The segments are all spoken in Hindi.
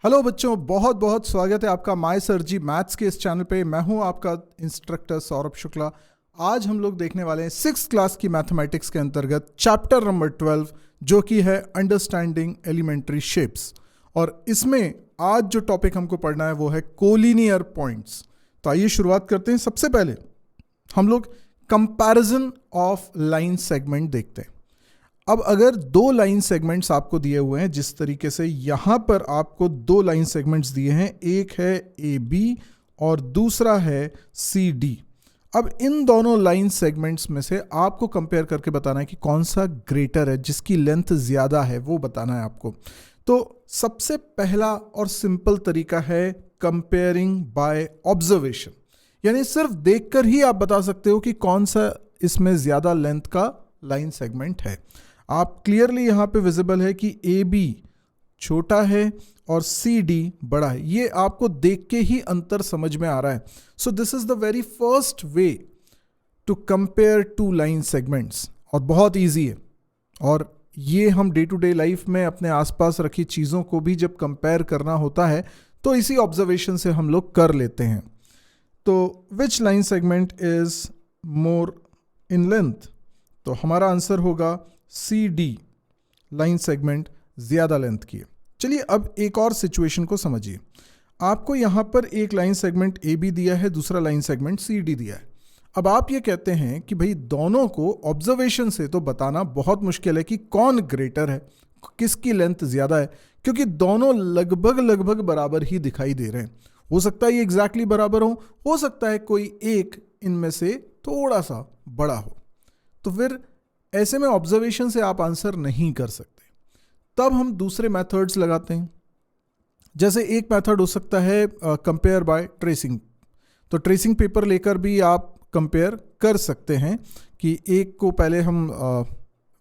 हेलो बच्चों, बहुत बहुत स्वागत है आपका माय सर जी मैथ्स के इस चैनल पे। मैं हूं आपका इंस्ट्रक्टर सौरभ शुक्ला। आज हम लोग देखने वाले हैं 6th क्लास की मैथमेटिक्स के अंतर्गत चैप्टर नंबर 12 जो कि है अंडरस्टैंडिंग एलिमेंट्री शेप्स। और इसमें आज जो टॉपिक हमको पढ़ना है वो है कोलिनियर पॉइंट्स। तो आइए शुरुआत करते हैं। सबसे पहले हम लोग कंपैरिजन ऑफ लाइन सेगमेंट देखते हैं। अब अगर दो लाइन सेगमेंट्स आपको दिए हुए हैं, जिस तरीके से यहां पर आपको दो लाइन सेगमेंट्स दिए हैं, एक है ए बी और दूसरा है सी डी। अब इन दोनों लाइन सेगमेंट्स में से आपको कंपेयर करके बताना है कि कौन सा ग्रेटर है, जिसकी लेंथ ज्यादा है वो बताना है आपको। तो सबसे पहला और सिंपल तरीका है कंपेयरिंग बाय ऑब्जर्वेशन, यानी सिर्फ देखकर ही आप बता सकते हो कि कौन सा इसमें ज्यादा लेंथ का लाइन सेगमेंट है। आप क्लियरली यहां पे विजिबल है कि ए बी छोटा है और सी डी बड़ा है, ये आपको देख के ही अंतर समझ में आ रहा है। So this is the very first way to compare two line segments, और बहुत इजी है। और ये हम डे टू डे लाइफ में अपने आसपास रखी चीज़ों को भी जब कंपेयर करना होता है तो इसी ऑब्जर्वेशन से हम लोग कर लेते हैं। तो which line segment is more in length? तो हमारा आंसर होगा सी डी लाइन सेगमेंट ज्यादा लेंथ की है। चलिए अब एक और सिचुएशन को समझिए। आपको यहां पर एक लाइन सेगमेंट ए बी दिया है, दूसरा लाइन सेगमेंट सी डी दिया है। अब आप ये कहते हैं कि भाई दोनों को ऑब्जर्वेशन से तो बताना बहुत मुश्किल है कि कौन ग्रेटर है, किसकी लेंथ ज्यादा है, क्योंकि दोनों लगभग बराबर ही दिखाई दे रहे हैं। हो सकता है ये एग्जैक्टली बराबर हो सकता है कोई एक इनमें से थोड़ा सा बड़ा हो। तो फिर ऐसे में ऑब्जर्वेशन से आप आंसर नहीं कर सकते। तब हम दूसरे मेथड्स लगाते हैं। जैसे एक मेथड हो सकता है कंपेयर बाय ट्रेसिंग। तो ट्रेसिंग पेपर लेकर भी आप कंपेयर कर सकते हैं कि एक को पहले हम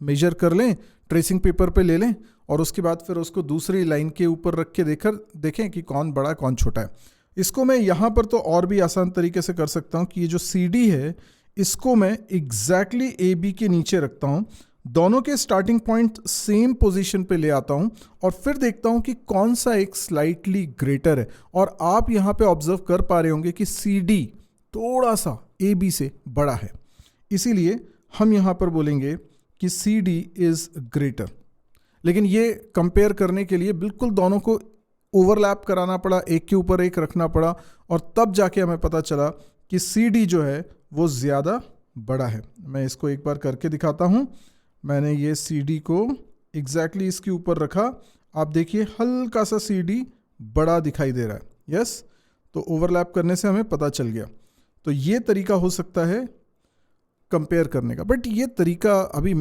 मेजर कर लें, ट्रेसिंग पेपर पे ले लें, और उसके बाद फिर उसको दूसरी लाइन के ऊपर रख के देखें कि कौन बड़ा कौन छोटा है। इसको मैं यहाँ पर तो और भी आसान तरीके से कर सकता हूँ कि ये जो सी डी है इसको मैं एग्जैक्टली ए बी के नीचे रखता हूं, दोनों के स्टार्टिंग पॉइंट सेम पोजीशन पे ले आता हूं और फिर देखता हूं कि कौन सा एक स्लाइटली ग्रेटर है। और आप यहां पे ऑब्जर्व कर पा रहे होंगे कि सी डी थोड़ा सा ए बी से बड़ा है, इसीलिए हम यहां पर बोलेंगे कि सी डी इज ग्रेटर। लेकिन ये कंपेयर करने के लिए बिल्कुल दोनों को ओवरलैप कराना पड़ा, एक के ऊपर एक रखना पड़ा, और तब जाके हमें पता चला कि सी डी जो है वो ज़्यादा बड़ा है। मैं इसको एक बार करके दिखाता हूँ। मैंने ये सी डी को एग्जैक्टली इसके ऊपर रखा, आप देखिए हल्का सा सी डी बड़ा दिखाई दे रहा है। यस, तो ओवरलैप करने से हमें पता चल गया। तो ये तरीका हो सकता है कंपेयर करने का, बट ये तरीका अभी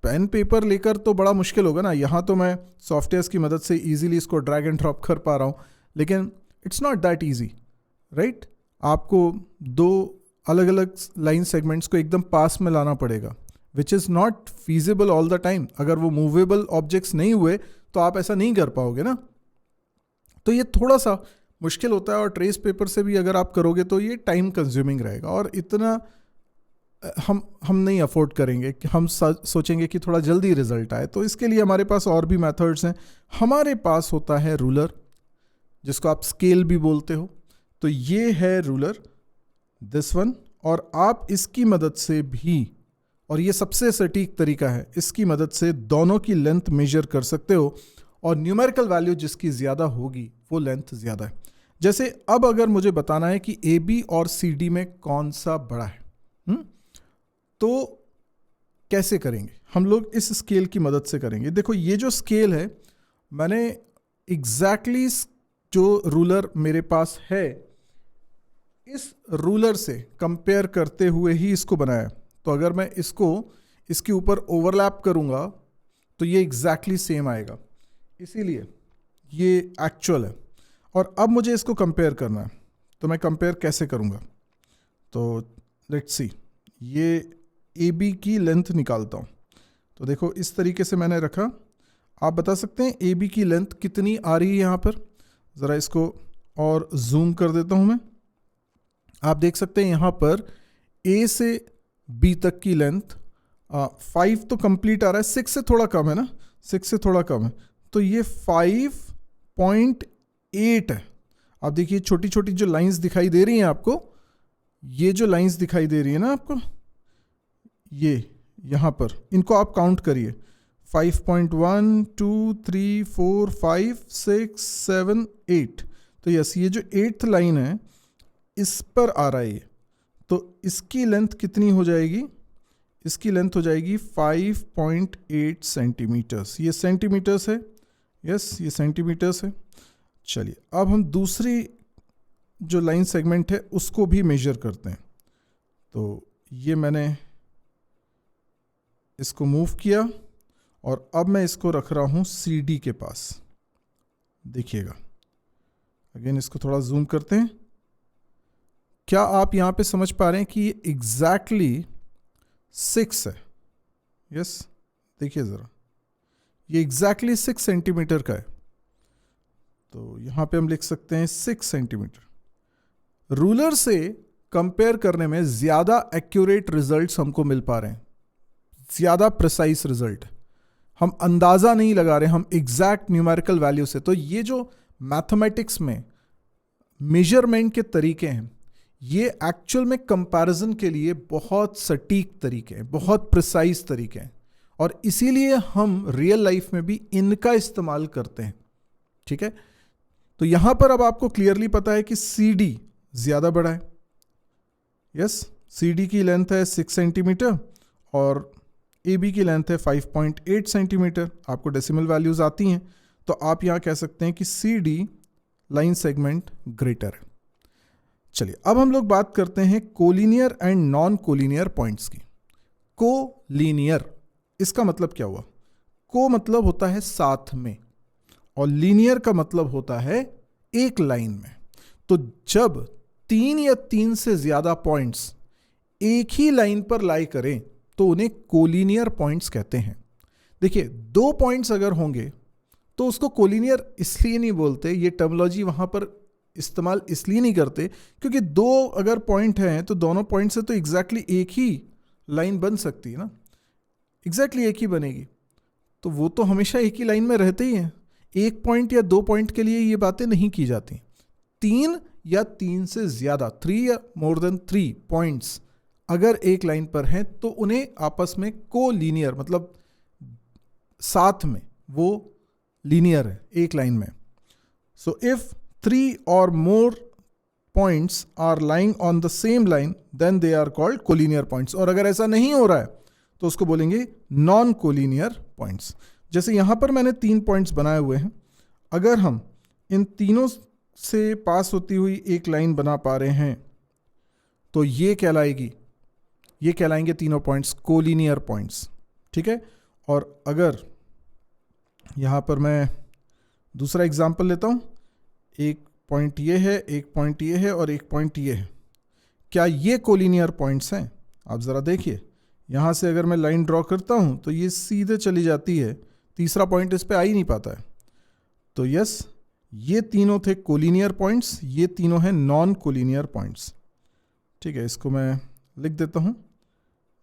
पेन पेपर लेकर तो बड़ा मुश्किल होगा ना। यहाँ तो मैं सॉफ्टवेयर्स की मदद से ईजिली इसको ड्रैग एंड ड्रॉप कर पा रहा हूँ, लेकिन it's not that easy, right? आपको दो अलग अलग लाइन सेगमेंट्स को एकदम पास में लाना पड़ेगा, which is not feasible all the time. अगर वो मूवेबल ऑब्जेक्ट्स नहीं हुए तो आप ऐसा नहीं कर पाओगे ना। तो ये थोड़ा सा मुश्किल होता है, और ट्रेस पेपर से भी अगर आप करोगे तो ये टाइम कंज्यूमिंग रहेगा, और इतना हम नहीं अफोर्ड करेंगे कि हम सोचेंगे कि थोड़ा जल्दी रिजल्ट आए। तो इसके लिए हमारे पास और भी मेथड्स हैं। हमारे पास होता है रूलर, जिसको आप स्केल भी बोलते हो। तो ये है रूलर, दिस वन, और आप इसकी मदद से भी, और ये सबसे सटीक तरीका है, इसकी मदद से दोनों की लेंथ मेजर कर सकते हो, और न्यूमेरिकल वैल्यू जिसकी ज़्यादा होगी वो लेंथ ज़्यादा है। जैसे अब अगर मुझे बताना है कि ए बी और सी डी में कौन सा बड़ा है, तो कैसे करेंगे हम लोग? इस स्केल की मदद से करेंगे। देखो ये जो स्केल है, मैंने एग्जैक्टली जो रूलर मेरे पास है इस रूलर से कंपेयर करते हुए ही इसको बनाया। तो अगर मैं इसको इसके ऊपर ओवरलैप करूंगा तो ये एग्जैक्टली सेम आएगा, इसीलिए ये एक्चुअल है। और अब मुझे इसको कंपेयर करना है, तो मैं कंपेयर कैसे करूंगा? तो लेट्स सी, ये ए बी की लेंथ निकालता हूँ। तो देखो इस तरीके से मैंने रखा। आप बता सकते हैं ए बी की लेंथ कितनी आ रही है यहाँ पर? ज़रा इसको और जूम कर देता हूँ मैं। आप देख सकते हैं यहाँ पर ए से बी तक की लेंथ 5 तो कंप्लीट आ रहा है, 6 से थोड़ा कम है ना, 6 से थोड़ा कम है। तो ये 5.8 8 है। आप देखिए छोटी छोटी जो लाइंस दिखाई दे रही हैं आपको, ये जो लाइंस दिखाई दे रही है ना आपको, ये यहाँ पर, इनको आप काउंट करिए। 5.1 2 3 4 5 6 7 8। तो यस, ये जो 8th लाइन है इस पर आ रहा है ये, तो इसकी लेंथ कितनी हो जाएगी? इसकी लेंथ हो जाएगी 5.8 सेंटीमीटर्स। ये सेंटीमीटर्स है, यस ये सेंटीमीटर्स है। चलिए अब हम दूसरी जो लाइन सेगमेंट है उसको भी मेजर करते हैं। तो ये मैंने इसको मूव किया और अब मैं इसको रख रहा हूँ CD के पास। देखिएगा, अगेन इसको थोड़ा जूम करते हैं। क्या आप यहाँ पे समझ पा रहे हैं कि ये एग्जैक्टली 6 है? यस, देखिए ज़रा, ये एग्जैक्टली 6 सेंटीमीटर का है। तो यहाँ पे हम लिख सकते हैं 6 सेंटीमीटर। रूलर से कंपेयर करने में ज़्यादा एक्यूरेट रिजल्ट्स हमको मिल पा रहे हैं, ज़्यादा प्रिसाइज रिजल्ट। हम अंदाज़ा नहीं लगा रहे, हम एग्जैक्ट न्यूमेरिकल वैल्यू से। तो ये जो मैथमेटिक्स में मेजरमेंट के तरीके हैं, ये एक्चुअल में कंपैरिजन के लिए बहुत सटीक तरीके हैं, बहुत प्रिसाइज तरीके हैं, और इसीलिए हम रियल लाइफ में भी इनका इस्तेमाल करते हैं। ठीक है, तो यहां पर अब आपको क्लियरली पता है कि CD ज़्यादा बड़ा है। यस, CD की लेंथ है 6 सेंटीमीटर और AB की लेंथ है 5.8 सेंटीमीटर। आपको डेसिमल वैल्यूज आती हैं, तो आप यहां कह सकते हैं कि CD लाइन सेगमेंट ग्रेटर है। चलिए अब हम लोग बात करते हैं collinear and non collinear points की। कोलिनियर, इसका मतलब क्या हुआ? को मतलब होता है साथ में, और लीनियर का मतलब होता है एक लाइन में। तो जब 3 या 3 से ज्यादा पॉइंट्स एक ही लाइन पर लाई करें तो उन्हें कोलिनियर पॉइंट्स कहते हैं। देखिए, 2 पॉइंट्स अगर होंगे तो उसको कोलिनियर इसलिए नहीं बोलते, ये टर्मिनोलॉजी वहां पर इस्तेमाल इसलिए नहीं करते क्योंकि 2 अगर पॉइंट हैं तो दोनों पॉइंट से तो एग्जैक्टली एक ही लाइन बन सकती है ना, एग्जैक्टली एक ही बनेगी। तो वो तो हमेशा एक ही लाइन में रहते ही हैं। एक पॉइंट या 2 पॉइंट के लिए ये बातें नहीं की जाती। 3 या 3 से ज्यादा, 3 या मोर देन 3 पॉइंट्स अगर एक लाइन पर हैं तो उन्हें आपस में कोलिनियर, मतलब साथ में वो लीनियर है एक लाइन में। So if 3 or more points are lying on the same line, then they are called collinear points। और अगर ऐसा नहीं हो रहा है तो उसको बोलेंगे नॉन कोलिनियर पॉइंट्स। जैसे यहां पर मैंने 3 पॉइंट्स बनाए हुए हैं, अगर हम इन तीनों से पास होती हुई एक लाइन बना पा रहे हैं तो ये कहलाएंगे तीनों पॉइंट्स कोलिनियर पॉइंट्स। ठीक है, और अगर यहां पर मैं दूसरा एग्जांपल लेता हूं, एक पॉइंट ये है, एक पॉइंट ये है और एक पॉइंट ये है, क्या ये कोलिनियर पॉइंट्स हैं? आप ज़रा देखिए, यहाँ से अगर मैं लाइन ड्रॉ करता हूँ तो ये सीधे चली जाती है, तीसरा पॉइंट इस पे आ ही नहीं पाता है। तो यस, ये तीनों थे कोलिनियर पॉइंट्स, ये तीनों हैं नॉन कोलिनियर पॉइंट्स। ठीक है, इसको मैं लिख देता हूँ,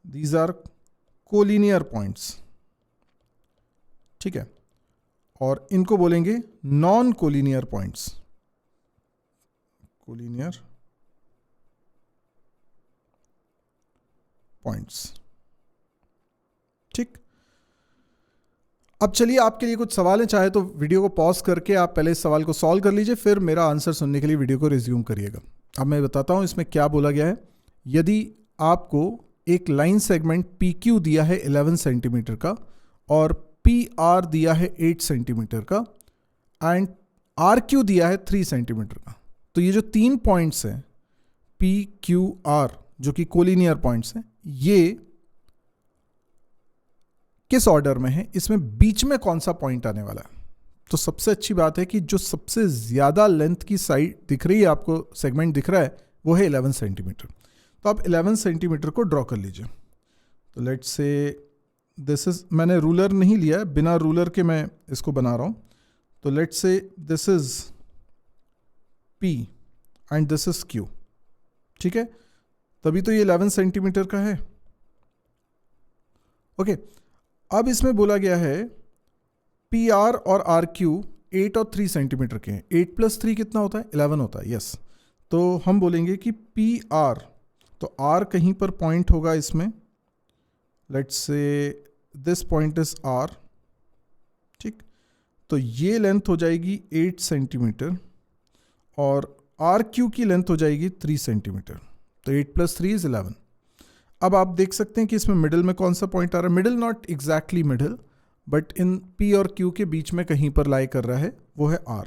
दीज आर कोलिनियर पॉइंट्स। ठीक है, और इनको बोलेंगे non collinear points, collinear points. ठीक, अब चलिए आपके लिए कुछ सवाल है, चाहे तो वीडियो को पॉज करके आप पहले इस सवाल को सॉल्व कर लीजिए, फिर मेरा आंसर सुनने के लिए वीडियो को रिज्यूम करिएगा। अब मैं बताता हूं इसमें क्या बोला गया है। यदि आपको एक लाइन सेगमेंट PQ दिया है 11 सेंटीमीटर का और PR दिया है 8 सेंटीमीटर का एंड RQ दिया है 3 सेंटीमीटर का, तो ये जो 3 पॉइंट्स हैं PQR जो कि कोलिनियर पॉइंट्स हैं, ये किस ऑर्डर में है, इसमें बीच में कौन सा पॉइंट आने वाला है? तो सबसे अच्छी बात है कि जो सबसे ज़्यादा लेंथ की साइड दिख रही है आपको, सेगमेंट दिख रहा है, वो है 11 सेंटीमीटर। तो आप 11 सेंटीमीटर को ड्रॉ कर लीजिए। तो लेट्स से दिस इज, मैंने रूलर नहीं लिया है, बिना रूलर के मैं इसको बना रहा हूँ। तो let's say this is P and this is Q। ठीक है, तभी तो ये 11 सेंटीमीटर का है। ओके, अब इसमें बोला गया है PR और RQ 8 और 3 सेंटीमीटर के हैं। 8 + 3 कितना होता है? 11 होता है। यस, तो हम बोलेंगे कि पी आर, तो आर कहीं पर पॉइंट होगा इसमें, let's say this point is are, ठीक। तो ये लेंथ हो जाएगी 8 सेंटीमीटर और आर क्यू की लेंथ हो जाएगी 3 सेंटीमीटर। तो 8 + 3 = 11। अब आप देख सकते हैं कि इसमें मिडिल में कौन सा पॉइंट आ रहा है। Middle not exactly middle, but in P और Q के बीच में कहीं पर लाई कर रहा है, वो है R।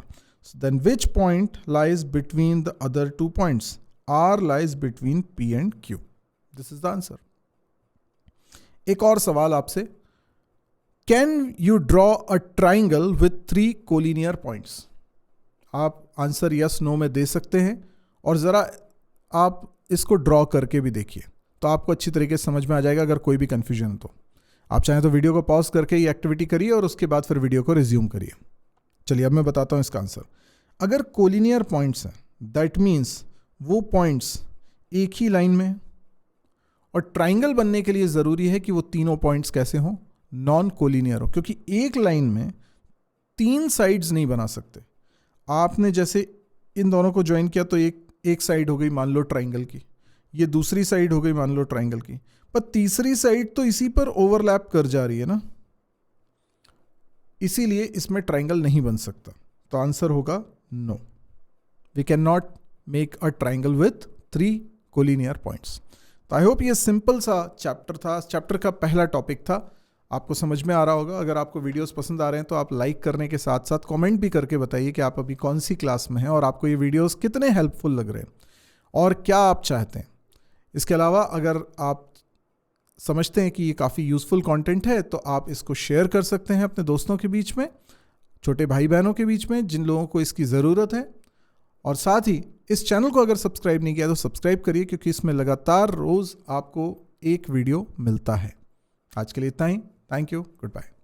Then which point lies between the other 2 points? R lies between P and Q। This is the answer. एक और सवाल आपसे, can you draw a triangle with 3 collinear points? आप आंसर यस नो में दे सकते हैं और ज़रा आप इसको ड्रॉ करके भी देखिए, तो आपको अच्छी तरीके से समझ में आ जाएगा। अगर कोई भी कंफ्यूजन हो तो आप चाहें तो वीडियो को पॉज करके ये एक्टिविटी करिए और उसके बाद फिर वीडियो को रिज्यूम करिए। चलिए अब मैं बताता हूँ इसका आंसर। अगर कोलिनियर पॉइंट्स हैं, दैट मीन्स वो पॉइंट्स एक ही लाइन में, और ट्राइंगल बनने के लिए ज़रूरी है कि वो तीनों पॉइंट्स कैसे हों? नॉन कोलिनियर हो, क्योंकि एक लाइन में 3 साइड्स नहीं बना सकते। आपने जैसे इन दोनों को ज्वाइन किया तो एक साइड हो गई मान लो ट्राइंगल की, ये दूसरी साइड हो गई मान लो ट्राइंगल की, पर तीसरी साइड तो इसी पर ओवरलैप कर जा रही है ना, इसीलिए इसमें ट्राइंगल नहीं बन सकता। तो आंसर होगा no, we can not make a triangle with 3 collinear points. तो आई होप ये सिंपल सा चैप्टर था, चैप्टर का पहला टॉपिक था, आपको समझ में आ रहा होगा। अगर आपको वीडियोस पसंद आ रहे हैं तो आप लाइक करने के साथ साथ कमेंट भी करके बताइए कि आप अभी कौन सी क्लास में हैं और आपको ये वीडियोस कितने हेल्पफुल लग रहे हैं और क्या आप चाहते हैं। इसके अलावा अगर आप समझते हैं कि ये काफ़ी यूज़फुल कंटेंट है तो आप इसको शेयर कर सकते हैं अपने दोस्तों के बीच में, छोटे भाई बहनों के बीच में, जिन लोगों को इसकी ज़रूरत है। और साथ ही इस चैनल को अगर सब्सक्राइब नहीं किया तो सब्सक्राइब करिए, क्योंकि इसमें लगातार रोज़ आपको एक वीडियो मिलता है। आज के लिए इतना ही। Thank you, good bye.